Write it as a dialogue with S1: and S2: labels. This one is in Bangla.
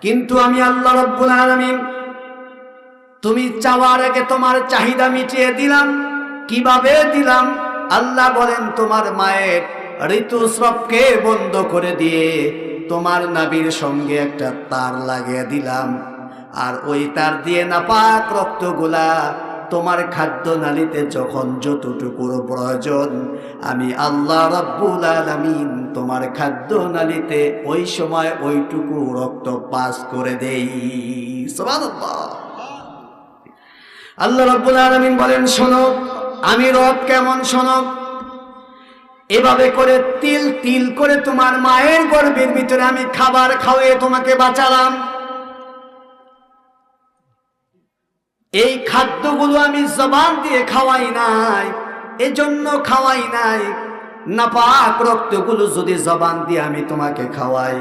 S1: কিন্তু আমি আল্লাহ রাব্বুল আলামিন তুমি চাওয়ার আগে তোমার চাহিদা মিটিয়ে দিলাম। কিভাবে দিলাম? আল্লাহ বলেন তোমার মায়ের ঋতুস্রাবকে বন্ধ করে দিয়ে তোমার নাভির সঙ্গে একটা তার লাগিয়ে দিলাম, আর ওই তার দিয়ে নাপাক রক্তগুলা তোমার খাদ্য নালীতে যখন যতটুকুর প্রয়োজন আমি আল্লাহ রাব্বুল আলামিন তোমার খাদ্য নালীতে ওই সময় ওইটুকু রক্ত পাস করে দেই। সুবহানাল্লাহ। আল্লাহ রাব্বুল আলামিন বলেন শোনো আমি রব কেমন শোনো, এভাবে করে তিল তিল করে তোমার মায়ের গর্ভের ভিতরে আমি খাবার খাওয়িয়ে তোমাকে বাঁচালাম। এই খাদ্যগুলো আমি জবান দিয়ে খাওয়াই নাই, এজন্য খাওয়াই নাই। নাপাক রক্তগুলো যদি জবান দিয়ে আমি তোমাকে খাওয়াই